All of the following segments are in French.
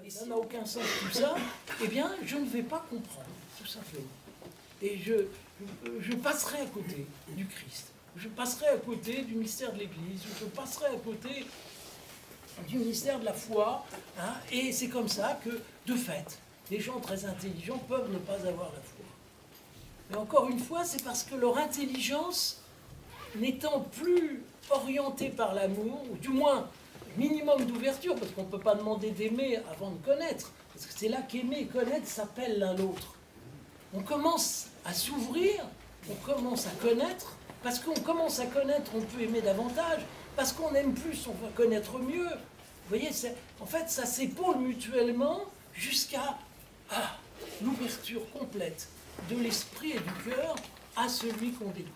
ça n'a aucun sens tout ça, eh bien, je ne vais pas comprendre, tout simplement. Et je passerai à côté du Christ. Je passerai à côté du mystère de l'Église. Je passerai à côté du mystère de la foi. Hein, et c'est comme ça que, de fait, des gens très intelligents peuvent ne pas avoir la foi. Mais encore une fois, c'est parce que leur intelligence, n'étant plus orientée par l'amour, ou du moins minimum d'ouverture, parce qu'on ne peut pas demander d'aimer avant de connaître, parce que c'est là qu'aimer et connaître s'appellent l'un l'autre. On commence à s'ouvrir, on commence à connaître, parce qu'on commence à connaître, on peut aimer davantage, parce qu'on aime plus, on va connaître mieux. Vous voyez, en fait, ça s'épaule mutuellement jusqu'à l'ouverture complète de l'esprit et du cœur à celui qu'on découvre.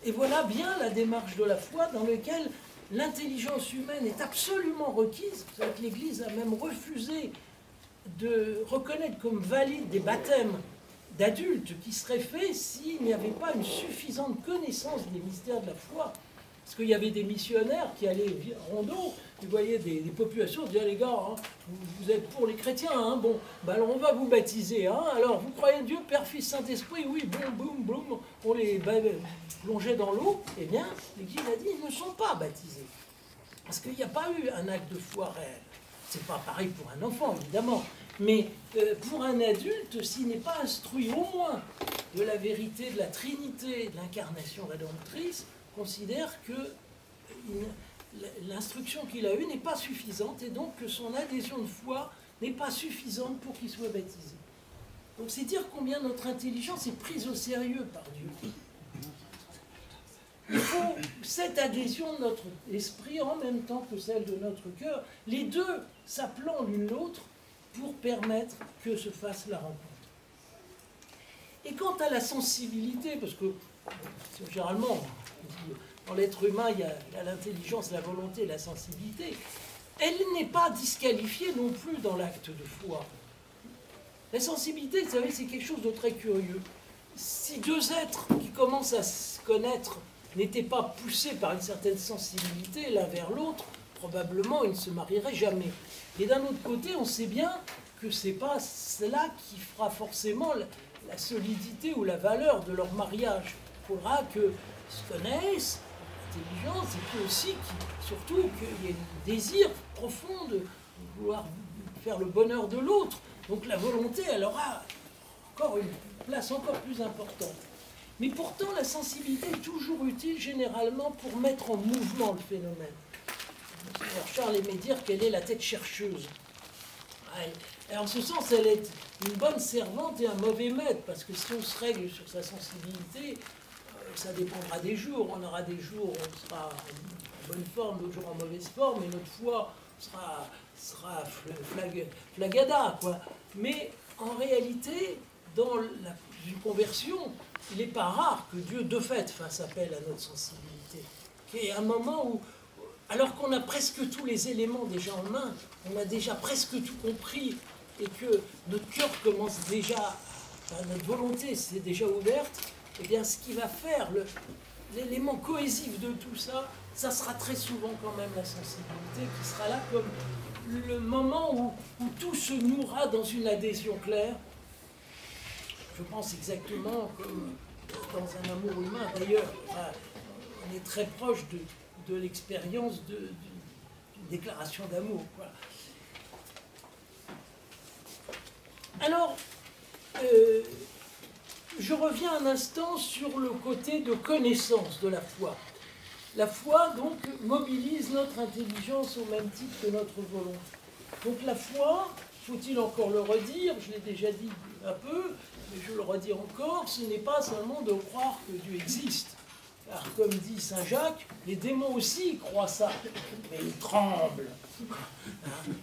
Et voilà bien la démarche de la foi dans laquelle l'intelligence humaine est absolument requise. Vous savez que l'Église a même refusé de reconnaître comme valides des baptêmes d'adultes qui seraient faits s'il n'y avait pas une suffisante connaissance des mystères de la foi. Parce qu'il y avait des missionnaires qui allaient en rondeau, vous voyez des populations, disaient les gars, hein, vous êtes pour les chrétiens, hein, bon, ben alors on va vous baptiser, hein, alors vous croyez en Dieu, Père, Fils, Saint-Esprit, oui, boum, boum, boum, on les plongeait dans l'eau, eh bien, l'Église a dit, ils ne sont pas baptisés. Parce qu'il n'y a pas eu un acte de foi réel. C'est pas pareil pour un enfant, évidemment, mais pour un adulte, s'il n'est pas instruit au moins de la vérité de la Trinité, de l'incarnation rédemptrice, considère que l'instruction qu'il a eue n'est pas suffisante et donc que son adhésion de foi n'est pas suffisante pour qu'il soit baptisé. Donc c'est dire combien notre intelligence est prise au sérieux par Dieu. Il faut cette adhésion de notre esprit en même temps que celle de notre cœur, les deux s'appelant l'une l'autre pour permettre que se fasse la rencontre. Et quant à la sensibilité, parce que généralement, dans l'être humain, il y a l'intelligence, la volonté, la sensibilité, elle n'est pas disqualifiée non plus dans l'acte de foi. La sensibilité, vous savez, c'est quelque chose de très curieux. Si deux êtres qui commencent à se connaître n'étaient pas poussés par une certaine sensibilité l'un vers l'autre, probablement ils ne se marieraient jamais. Et d'un autre côté, on sait bien que ce n'est pas cela qui fera forcément la solidité ou la valeur de leur mariage. Il faudra qu'ils se connaissent, intelligence, et puis aussi, surtout, qu'il y ait un désir profond de vouloir faire le bonheur de l'autre. Donc la volonté, elle aura encore une place encore plus importante. Mais pourtant, la sensibilité est toujours utile, généralement, pour mettre en mouvement le phénomène. Alors, Charles aimait dire qu'elle est la tête chercheuse. Et en ce sens, elle est une bonne servante et un mauvais maître, parce que si on se règle sur sa sensibilité, ça dépendra des jours. On aura des jours où on sera en bonne forme, d'autres jours en mauvaise forme, et notre foi sera flagada, quoi. Mais en réalité, dans une conversion, il n'est pas rare que Dieu, de fait, fasse appel à notre sensibilité. Qu'il y ait un moment où, alors qu'on a presque tous les éléments déjà en main, on a déjà presque tout compris, et que notre cœur commence déjà, notre volonté s'est déjà ouverte, eh bien, ce qui va faire l'élément cohésif de tout ça, ça sera très souvent quand même la sensibilité qui sera là comme le moment où tout se nourra dans une adhésion claire. Je pense exactement comme dans un amour humain. D'ailleurs, on est très proche de l'expérience d'une déclaration d'amour. Voilà. Alors, je reviens un instant sur le côté de connaissance de la foi. La foi, donc, mobilise notre intelligence au même titre que notre volonté. Donc la foi, faut-il encore le redire, je l'ai déjà dit un peu, mais je le redis encore, ce n'est pas seulement de croire que Dieu existe. Car comme dit Saint Jacques, les démons aussi croient ça, mais ils tremblent.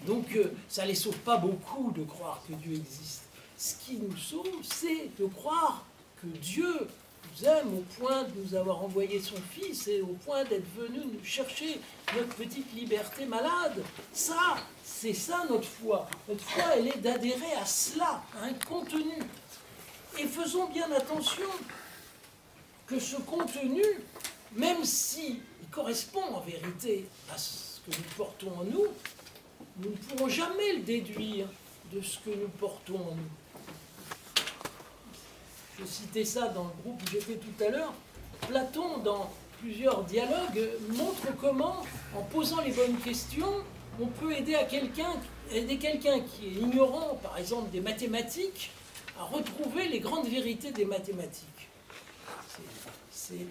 Donc ça ne les sauve pas beaucoup de croire que Dieu existe. Ce qui nous sauve, c'est de croire que Dieu nous aime au point de nous avoir envoyé son Fils et au point d'être venu nous chercher notre petite liberté malade. Ça, c'est ça notre foi. Notre foi, elle est d'adhérer à cela, à un contenu. Et faisons bien attention que ce contenu, même s'il correspond en vérité à ce que nous portons en nous, nous ne pourrons jamais le déduire de ce que nous portons en nous. Je citais ça dans le groupe où j'étais tout à l'heure. Platon, dans plusieurs dialogues, montre comment, en posant les bonnes questions, on peut aider quelqu'un qui est ignorant, par exemple, des mathématiques, à retrouver les grandes vérités des mathématiques. C'est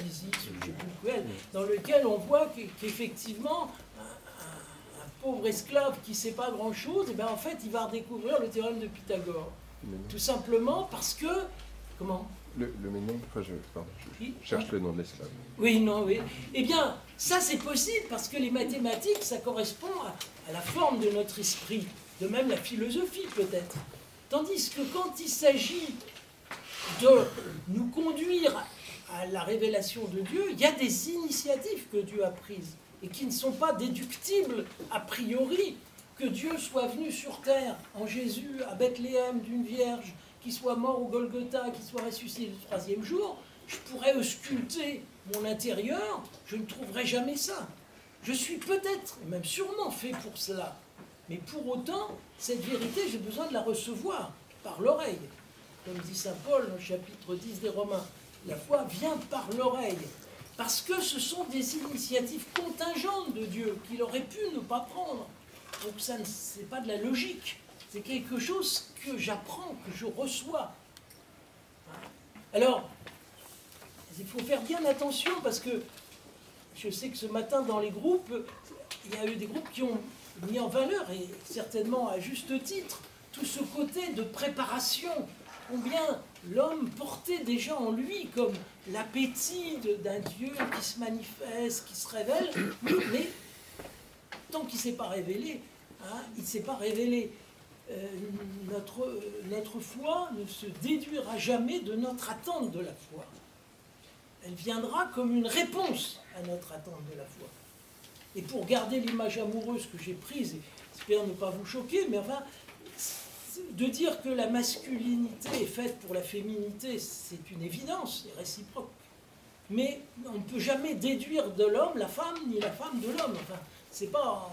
l'Isis, je ne sais plus lequel, dans lequel on voit qu'effectivement, un pauvre esclave qui ne sait pas grand-chose, et bien en fait, il va redécouvrir le théorème de Pythagore. Tout simplement parce que... Comment ? Le Ménon, enfin je cherche le nom de l'esclave. Oui, non, oui. Eh bien, ça c'est possible parce que les mathématiques, ça correspond à la forme de notre esprit, de même la philosophie peut-être. Tandis que quand il s'agit de nous conduire à la révélation de Dieu, il y a des initiatives que Dieu a prises et qui ne sont pas déductibles a priori. Que Dieu soit venu sur terre en Jésus, à Bethléem, d'une vierge, qu'il soit mort au Golgotha, qu'il soit ressuscité le troisième jour, je pourrais ausculter mon intérieur, je ne trouverai jamais ça. Je suis peut-être, et même sûrement fait pour cela, mais pour autant, cette vérité, j'ai besoin de la recevoir par l'oreille. Comme dit saint Paul dans le chapitre 10 des Romains, la foi vient par l'oreille, parce que ce sont des initiatives contingentes de Dieu qu'il aurait pu ne pas prendre. Donc ça, c'est pas de la logique, c'est quelque chose que j'apprends, que je reçois. Alors, il faut faire bien attention parce que je sais que ce matin dans les groupes, il y a eu des groupes qui ont mis en valeur, et certainement à juste titre, tout ce côté de préparation. Combien l'homme portait déjà en lui comme l'appétit d'un Dieu qui se manifeste, qui se révèle, mais tant qu'il ne s'est pas révélé, il ne s'est pas révélé. Notre foi ne se déduira jamais de notre attente de la foi. Elle viendra comme une réponse à notre attente de la foi. Et pour garder l'image amoureuse que j'ai prise, et j'espère ne pas vous choquer, mais enfin, de dire que la masculinité est faite pour la féminité, c'est une évidence, c'est réciproque. Mais on ne peut jamais déduire de l'homme la femme, ni la femme de l'homme. Enfin, c'est pas...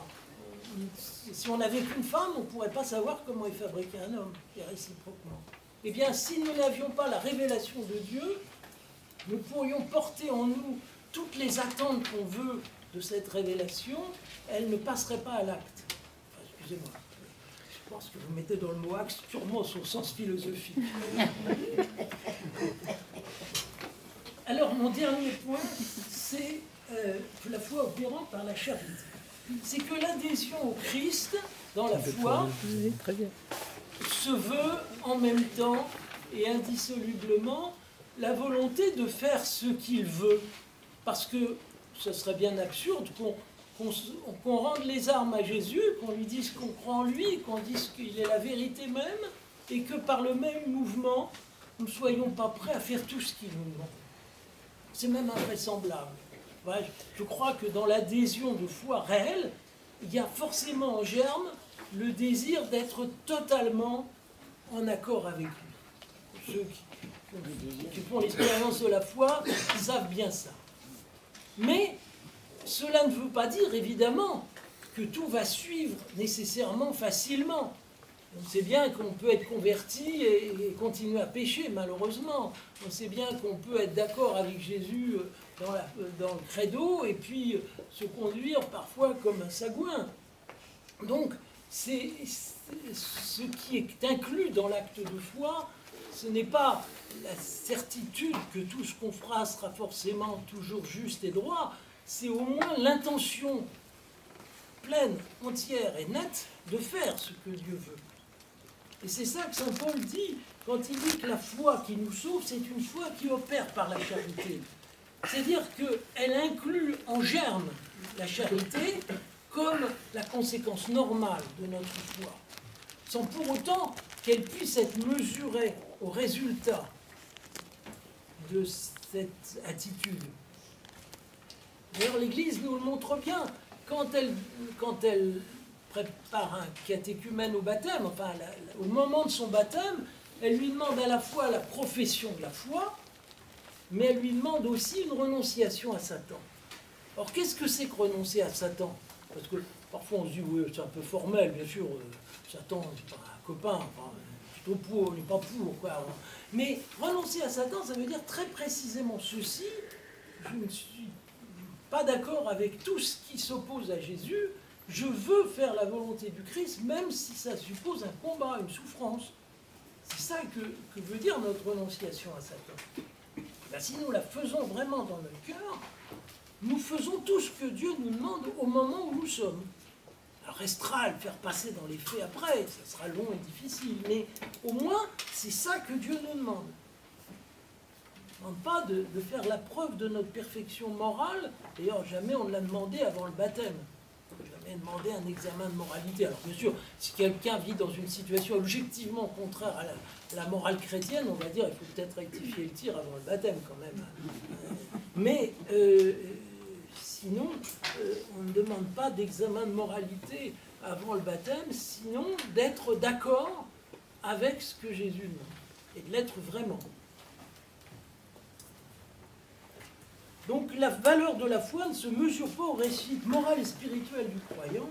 Si on n'avait qu'une femme, on ne pourrait pas savoir comment est fabriqué un homme, et réciproquement. Eh bien, si nous n'avions pas la révélation de Dieu, nous pourrions porter en nous toutes les attentes qu'on veut de cette révélation, elle ne passerait pas à l'acte. Enfin, excusez-moi, je pense que vous mettez dans le mot axe purement son sens philosophique. Alors, mon dernier point, c'est la foi opérant par la charité. C'est que l'adhésion au Christ, dans la foi, se veut en même temps et indissolublement la volonté de faire ce qu'il veut. Parce que ce serait bien absurde qu'on rende les armes à Jésus, qu'on lui dise qu'on croit en lui, qu'on dise qu'il est la vérité même, et que par le même mouvement, nous ne soyons pas prêts à faire tout ce qu'il nous demande. C'est même invraisemblable. Ouais, je crois que dans l'adhésion de foi réelle, il y a forcément en germe le désir d'être totalement en accord avec lui. Ceux qui font l'expérience de la foi savent bien ça. Mais cela ne veut pas dire, évidemment, que tout va suivre nécessairement facilement. On sait bien qu'on peut être converti et continuer à pécher, malheureusement. On sait bien qu'on peut être d'accord avec Jésus dans le credo et puis se conduire parfois comme un sagouin. Donc, ce qui est inclus dans l'acte de foi, ce n'est pas la certitude que tout ce qu'on fera sera forcément toujours juste et droit, c'est au moins l'intention pleine, entière et nette de faire ce que Dieu veut. Et c'est ça que saint Paul dit quand il dit que la foi qui nous sauve, c'est une foi qui opère par la charité. C'est-à-dire qu'elle inclut en germe la charité comme la conséquence normale de notre foi, sans pour autant qu'elle puisse être mesurée au résultat de cette attitude. D'ailleurs, l'Église nous le montre bien. Quand elle prépare un catéchumène au baptême, enfin au moment de son baptême, elle lui demande à la fois la profession de la foi, mais elle lui demande aussi une renonciation à Satan. Or, qu'est-ce que c'est que renoncer à Satan? Parce que parfois on se dit, oui, c'est un peu formel, bien sûr, Satan, c'est pas un copain, enfin, plutôt pour, on n'est pas pour, quoi. Mais renoncer à Satan, ça veut dire très précisément ceci, je ne suis pas d'accord avec tout ce qui s'oppose à Jésus, je veux faire la volonté du Christ, même si ça suppose un combat, une souffrance. C'est ça que veut dire notre renonciation à Satan. Ben, si nous la faisons vraiment dans notre cœur, nous faisons tout ce que Dieu nous demande au moment où nous sommes. Alors restera à le faire passer dans les faits après, ça sera long et difficile, mais au moins c'est ça que Dieu nous demande. Il ne demande pas de faire la preuve de notre perfection morale, d'ailleurs jamais on ne l'a demandé avant le baptême. Jamais demandé un examen de moralité. Alors bien sûr, si quelqu'un vit dans une situation objectivement contraire à la morale chrétienne, on va dire il faut peut-être rectifier le tir avant le baptême quand même. Mais sinon, on ne demande pas d'examen de moralité avant le baptême, sinon d'être d'accord avec ce que Jésus demande, et de l'être vraiment. Donc la valeur de la foi ne se mesure pas aux réussites morales et spirituelles du croyant,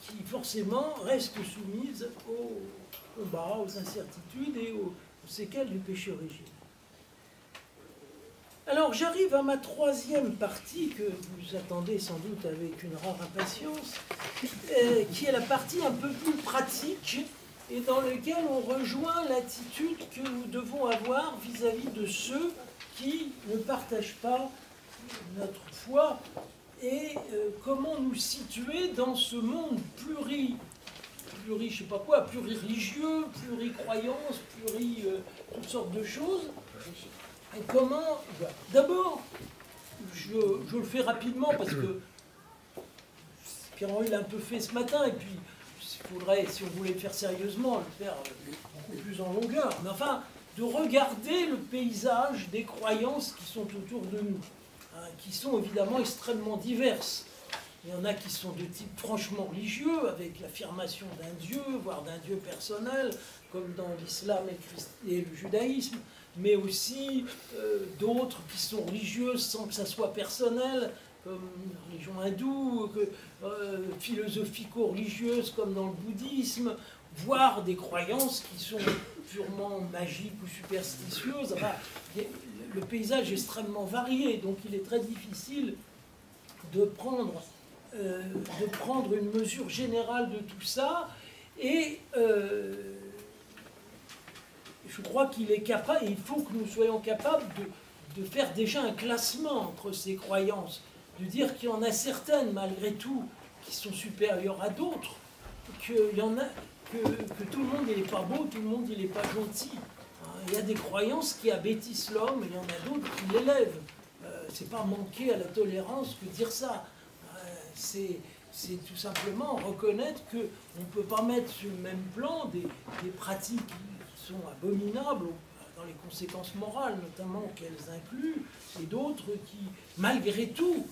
qui forcément reste soumise aux combats, aux incertitudes et aux séquelles du péché originel. Alors j'arrive à ma troisième partie, que vous attendez sans doute avec une rare impatience, qui est la partie un peu plus pratique, et dans laquelle on rejoint l'attitude que nous devons avoir vis-à-vis de ceux qui ne partagent pas notre foi, et comment nous situer dans ce monde je sais pas quoi, pluri-religieux, pluri-croyance, toutes sortes de choses. Et comment... D'abord, je le fais rapidement parce que Pierre-Henri l'a un peu fait ce matin, et puis il faudrait, si on voulait le faire sérieusement, le faire beaucoup plus en longueur. Mais enfin, de regarder le paysage des croyances qui sont autour de nous, hein, qui sont évidemment extrêmement diverses. Il y en a qui sont de type franchement religieux, avec l'affirmation d'un Dieu, voire d'un Dieu personnel, comme dans l'islam et le judaïsme, mais aussi d'autres qui sont religieuses sans que ça soit personnel, comme la religion hindoue, philosophico-religieuses comme dans le bouddhisme, voire des croyances qui sont purement magiques ou superstitieuses. Enfin, le paysage est extrêmement varié, donc il est très difficile de prendre une mesure générale de tout ça, et je crois qu'il est capable, et il faut que nous soyons capables de faire déjà un classement entre ces croyances, de dire qu'il y en a certaines, malgré tout, qui sont supérieures à d'autres, qu'il y en a, que tout le monde il n'est pas beau, tout le monde il n'est pas gentil. Il y a des croyances qui abêtissent l'homme, et il y en a d'autres qui l'élèvent. C'est pas manquer à la tolérance que dire ça. C'est tout simplement reconnaître qu'on ne peut pas mettre sur le même plan des pratiques qui sont abominables dans les conséquences morales, notamment qu'elles incluent, et d'autres qui, malgré tout,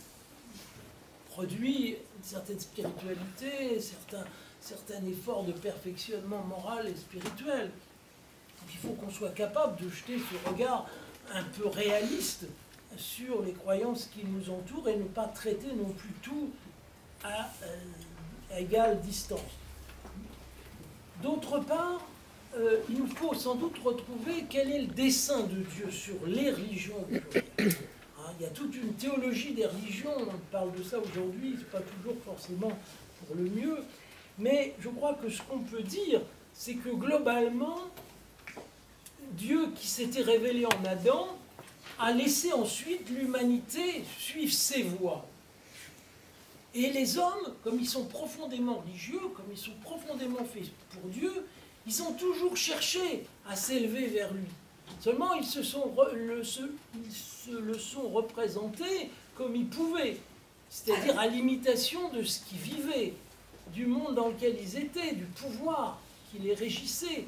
produisent une certaine spiritualité, certains efforts de perfectionnement moral et spirituel. Donc il faut qu'on soit capable de jeter ce regard un peu réaliste sur les croyances qui nous entourent et ne pas traiter non plus tout à égale distance. D'autre part, il nous faut sans doute retrouver quel est le dessein de Dieu sur les religions aujourd'hui. Il y a toute une théologie des religions, on parle de ça aujourd'hui, c'est pas toujours forcément pour le mieux, mais je crois que ce qu'on peut dire, c'est que globalement, Dieu qui s'était révélé en Adam a laissé ensuite l'humanité suivre ses voies. Et les hommes, comme ils sont profondément religieux, comme ils sont profondément faits pour Dieu, ils ont toujours cherché à s'élever vers lui. Seulement, ils se le sont représentés comme ils pouvaient, c'est-à-dire à l'imitation de ce qu'ils vivaient, du monde dans lequel ils étaient, du pouvoir qui les régissait.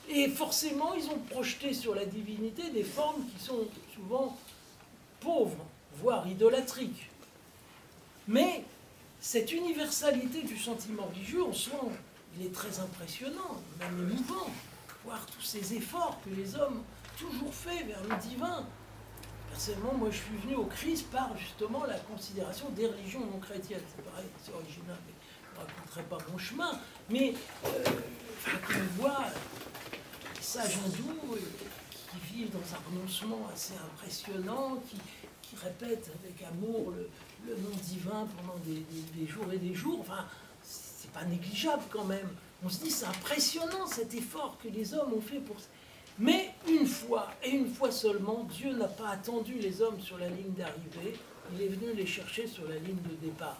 Et forcément, ils ont projeté sur la divinité des formes qui sont souvent pauvres, voire idolâtriques. Mais cette universalité du sentiment religieux, en soi, il est très impressionnant, même émouvant, voir tous ces efforts que les hommes ont toujours fait vers le divin. personnellement, moi je suis venu au Christ par justement la considération des religions non chrétiennes. C'est pareil, c'est original, mais je ne raconterai pas mon chemin. Mais quand on voit les sages hindous qui vivent dans un renoncement assez impressionnant, qui répètent avec amour le nom divin pendant des jours et des jours, enfin, c'est pas négligeable quand même. On se dit, c'est impressionnant cet effort que les hommes ont fait pour ça. Mais une fois, et une fois seulement, Dieu n'a pas attendu les hommes sur la ligne d'arrivée, il est venu les chercher sur la ligne de départ.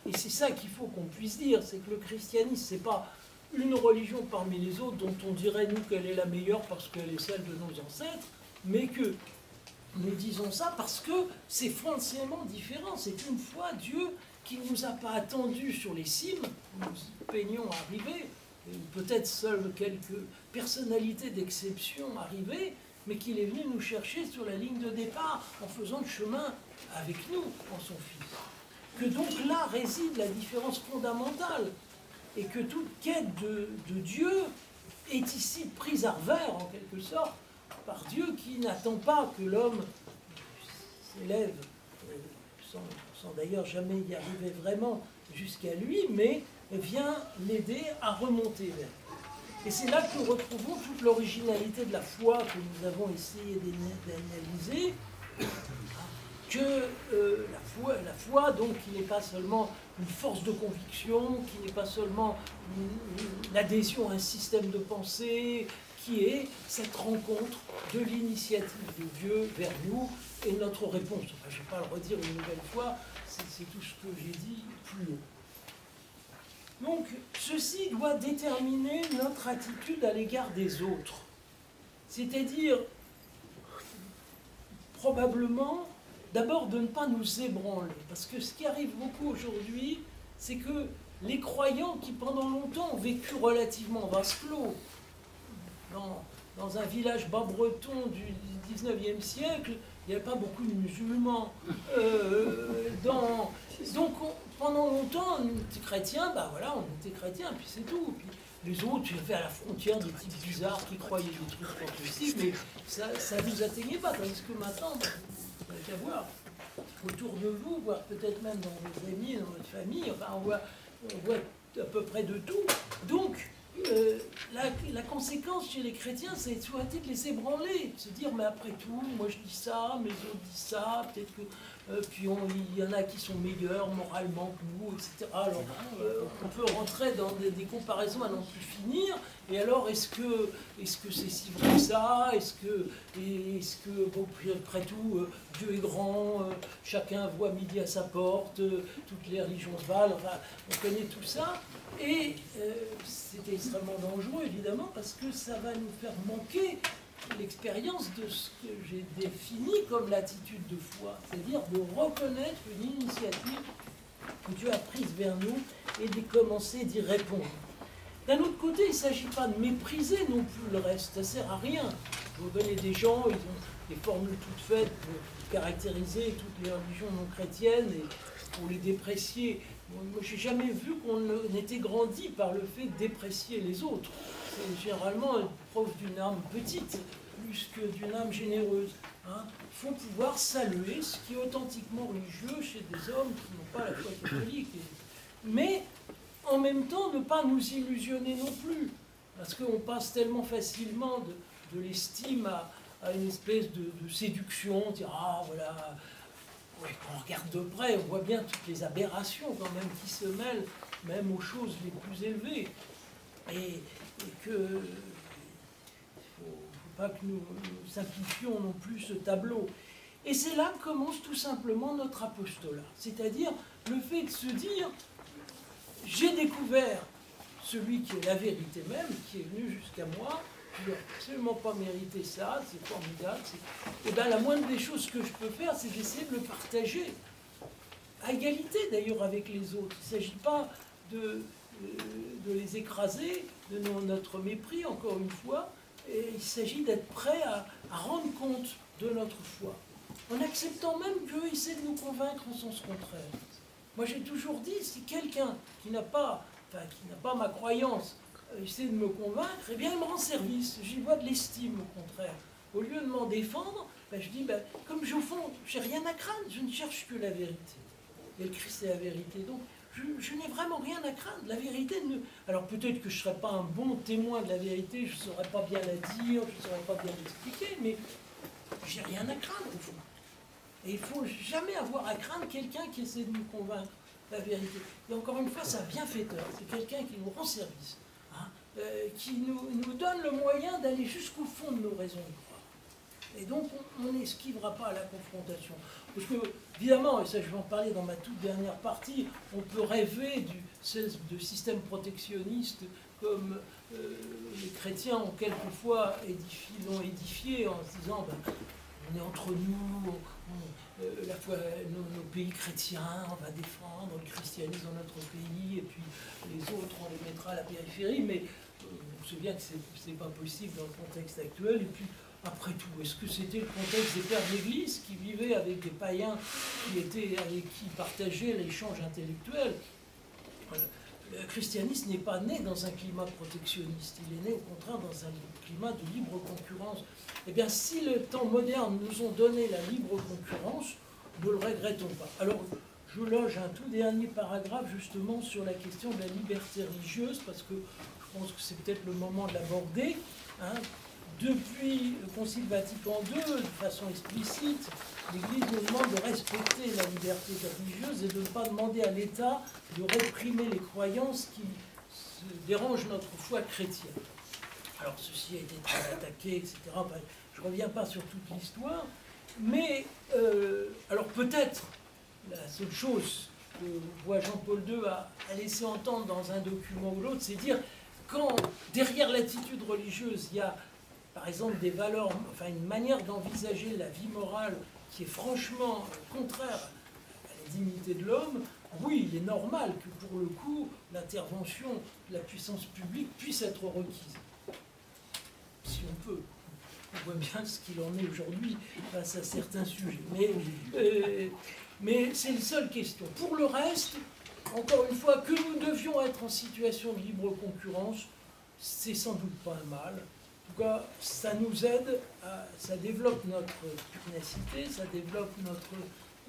Et c'est ça qu'il faut qu'on puisse dire, c'est que le christianisme, c'est pas une religion parmi les autres dont on dirait, nous, qu'elle est la meilleure parce qu'elle est celle de nos ancêtres, mais que nous disons ça parce que c'est foncièrement différent. C'est une fois Dieu qui ne nous a pas attendus sur les cimes, nous peignons arriver, peut-être seules quelques personnalités d'exception arrivées, mais qu'il est venu nous chercher sur la ligne de départ en faisant le chemin avec nous, en son Fils. Que donc là réside la différence fondamentale, et que toute quête de Dieu est ici prise à revers, en quelque sorte, par Dieu qui n'attend pas que l'homme s'élève, sans d'ailleurs jamais y arriver vraiment jusqu'à lui, mais vient l'aider à remonter vers lui. Et c'est là que nous retrouvons toute l'originalité de la foi que nous avons essayé d'analyser, que la foi, donc, qui n'est pas seulement une force de conviction, qui n'est pas seulement une adhésion à un système de pensée, qui est cette rencontre de l'initiative de Dieu vers nous et notre réponse. Enfin, je ne vais pas le redire une nouvelle fois, c'est tout ce que j'ai dit plus haut. Donc, ceci doit déterminer notre attitude à l'égard des autres. C'est-à-dire, probablement, d'abord de ne pas nous ébranler. Parce que ce qui arrive beaucoup aujourd'hui, c'est que les croyants qui pendant longtemps ont vécu relativement vase clos, dans un village bas-breton du 19e siècle, il n'y avait pas beaucoup de musulmans. Donc, pendant longtemps, on était chrétiens, ben voilà, on était chrétiens, puis c'est tout. Puis les autres, il y avait à la frontière des types bizarres qui croyaient des trucs pas possibles, mais ça ne vous atteignait pas. Tandis que maintenant, vous allez voir, autour de vous, voire peut-être même dans vos amis, dans votre famille, enfin, on voit à peu près de tout. Donc, la conséquence chez les chrétiens, c'est soit de les ébranler, de se dire, mais après tout, moi je dis ça, mes autres disent ça, peut-être que puis il y en a qui sont meilleurs moralement que nous, etc. Alors, on peut rentrer dans des comparaisons à n'en plus finir, et alors est-ce que c'est si vrai que ça? Est-ce que bon, après tout, Dieu est grand, chacun voit midi à sa porte, toutes les religions se valent, enfin, on connaît tout ça, et c'est extrêmement dangereux, évidemment, parce que ça va nous faire manquer l'expérience de ce que j'ai défini comme l'attitude de foi, c'est-à-dire de reconnaître une initiative que Dieu a prise vers nous et de commencer d'y répondre. D'un autre côté, il ne s'agit pas de mépriser non plus le reste, ça ne sert à rien. Vous connaissez des gens, ils ont des formules toutes faites pour caractériser toutes les religions non chrétiennes et pour les déprécier. Moi, je n'ai jamais vu qu'on était grandi par le fait de déprécier les autres. C'est généralement une preuve d'une âme petite, plus que d'une âme généreuse. Il faut pouvoir saluer ce qui est authentiquement religieux chez des hommes qui n'ont pas la foi catholique. Mais en même temps, ne pas nous illusionner non plus. Parce qu'on passe tellement facilement de l'estime à une espèce de séduction, dire ah voilà. Ouais, quand on regarde de près, on voit bien toutes les aberrations quand même qui se mêlent, même aux choses les plus élevées. Et que il ne faut pas que nous simplifions non plus ce tableau. Et c'est là que commence tout simplement notre apostolat. C'est-à-dire le fait de se dire, j'ai découvert celui qui est la vérité même, qui est venu jusqu'à moi, je n'ai absolument pas mérité ça, c'est formidable. Et bien la moindre des choses que je peux faire, c'est d'essayer de le partager. À égalité d'ailleurs avec les autres. Il ne s'agit pas de les écraser, de notre mépris, encore une fois. Et il s'agit d'être prêt à rendre compte de notre foi. En acceptant même qu'eux essaient de nous convaincre en sens contraire. Moi j'ai toujours dit, si quelqu'un qui n'a pas ma croyance, essaie de me convaincre, eh bien il me rend service. J'y vois de l'estime au contraire. au lieu de m'en défendre, je dis, comme au fond, j'ai rien à craindre, je ne cherche que la vérité. Et le Christ, c'est la vérité. Donc, je n'ai vraiment rien à craindre. La vérité ne... Alors peut-être que je ne serais pas un bon témoin de la vérité, je ne saurais pas bien la dire, je ne saurais pas bien l'expliquer, mais j'ai rien à craindre au fond. Et il ne faut jamais avoir à craindre quelqu'un qui essaie de nous convaincre la vérité. Et encore une fois, c'est un bienfaiteur, c'est quelqu'un qui nous rend service, hein, qui nous donne le moyen d'aller jusqu'au fond de nos raisons de croire. Et donc, on n'esquivera pas à la confrontation. Parce que, évidemment, et ça je vais en parler dans ma toute dernière partie, on peut rêver de systèmes protectionnistes comme les chrétiens ont quelquefois l'ont édifié en se disant on est entre nous, la foi, nos pays chrétiens, on va défendre le christianisme dans notre pays, et puis les autres, on les mettra à la périphérie, mais on se souvient que ce n'est pas possible dans le contexte actuel. Et puis, après tout, est-ce que c'était le contexte des pères d'Église qui vivaient avec des païens avec qui partageaient l'échange intellectuel? Le christianisme n'est pas né dans un climat protectionniste, il est né au contraire dans un climat de libre concurrence. Eh bien, si les temps modernes nous ont donné la libre concurrence, ne le regrettons pas. Alors, je loge un tout dernier paragraphe justement sur la question de la liberté religieuse, parce que je pense que c'est peut-être le moment de l'aborder. Hein. Depuis le Concile Vatican II, de façon explicite, l'Église nous demande de respecter la liberté religieuse et de ne pas demander à l'État de réprimer les croyances qui dérangent notre foi chrétienne. Alors ceci a été très attaqué, etc. Je ne reviens pas sur toute l'histoire, mais alors peut-être la seule chose que voit Jean-Paul II a laissé entendre dans un document ou l'autre, c'est dire quand derrière l'attitude religieuse, il y a par exemple des valeurs, enfin une manière d'envisager la vie morale qui est franchement contraire à la dignité de l'homme, oui, il est normal que pour le coup, l'intervention de la puissance publique puisse être requise. Si on peut. On voit bien ce qu'il en est aujourd'hui face à certains sujets. Mais c'est la seule question. Pour le reste, encore une fois, que nous devions être en situation de libre concurrence, c'est sans doute pas un mal. En tout cas, ça nous aide, ça développe notre pugnacité, ça développe notre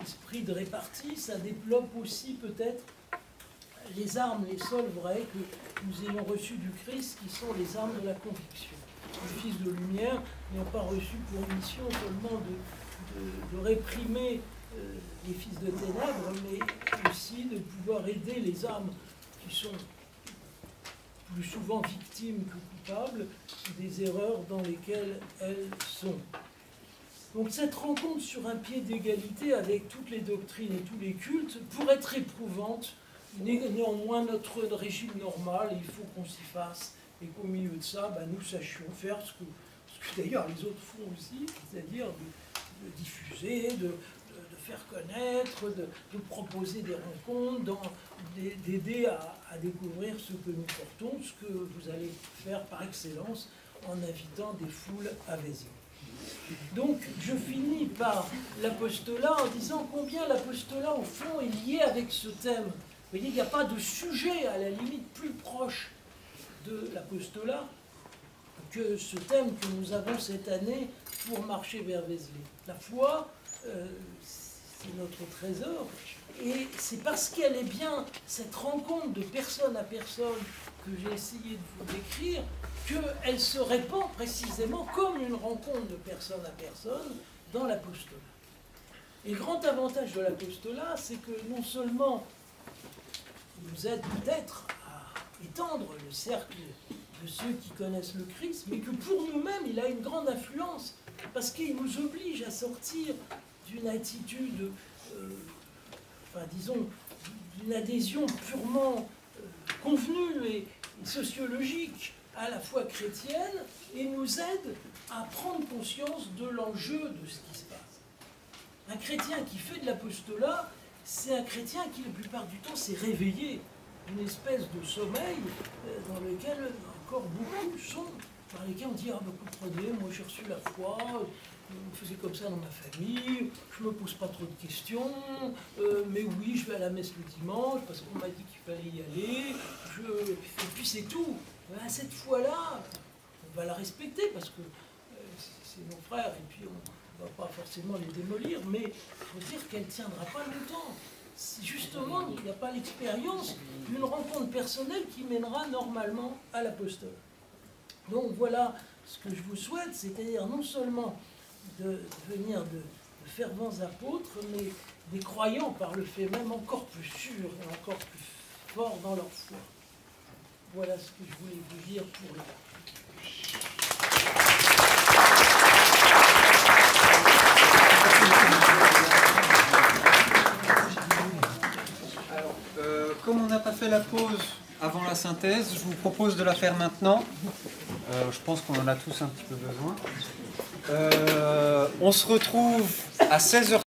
esprit de répartie, ça développe aussi peut-être les armes, les seules vraies que nous ayons reçues du Christ, qui sont les armes de la conviction. Les fils de lumière n'ont pas reçu pour mission seulement de réprimer les fils de ténèbres, mais aussi de pouvoir aider les âmes qui sont plus souvent victimes que coupables des erreurs dans lesquelles elles sont. Donc cette rencontre sur un pied d'égalité avec toutes les doctrines et tous les cultes pourrait être éprouvante. Néanmoins, notre régime normal, il faut qu'on s'y fasse et qu'au milieu de ça, nous sachions faire ce que d'ailleurs les autres font aussi, c'est-à-dire de diffuser, de faire connaître, de proposer des rencontres, d'aider à découvrir ce que nous portons, ce que vous allez faire par excellence en invitant des foules apaisées. Donc je finis par l'apostolat en disant combien l'apostolat au fond est lié avec ce thème. Vous voyez, il n'y a pas de sujet à la limite plus proche de l'apostolat que ce thème que nous avons cette année pour marcher vers Vézelay. La foi, c'est notre trésor, et c'est parce qu'elle est bien cette rencontre de personne à personne que j'ai essayé de vous décrire, qu'elle se répand précisément comme une rencontre de personne à personne dans l'apostolat. Et le grand avantage de l'apostolat, c'est que non seulement il nous aide peut-être à étendre le cercle de ceux qui connaissent le Christ, mais que pour nous-mêmes, il a une grande influence, parce qu'il nous oblige à sortir d'une attitude, disons, d'une adhésion purement convenue et sociologique à la foi chrétienne, et nous aide à prendre conscience de l'enjeu de ce qui se passe. Un chrétien qui fait de l'apostolat, c'est un chrétien qui, la plupart du temps, s'est réveillé d'une espèce de sommeil dans lequel encore beaucoup sont, par lesquels on dit « Ah, ben, comprenez, moi j'ai reçu la foi, on faisait comme ça dans ma famille, je ne me pose pas trop de questions, mais oui, je vais à la messe le dimanche parce qu'on m'a dit qu'il fallait y aller, et puis c'est tout. » Cette foi-là, on va la respecter parce que c'est nos frères, et puis on ne va pas forcément les démolir, mais il faut dire qu'elle ne tiendra pas longtemps. Justement, il n'y a pas l'expérience d'une rencontre personnelle qui mènera normalement à l'apostole. Donc voilà ce que je vous souhaite, c'est-à-dire non seulement de devenir de fervents apôtres, mais des croyants par le fait même encore plus sûrs et encore plus forts dans leur foi. Voilà ce que je voulais vous dire pour le... Comme on n'a pas fait la pause avant la synthèse, je vous propose de la faire maintenant. Je pense qu'on en a tous un petit peu besoin. On se retrouve à 16h30.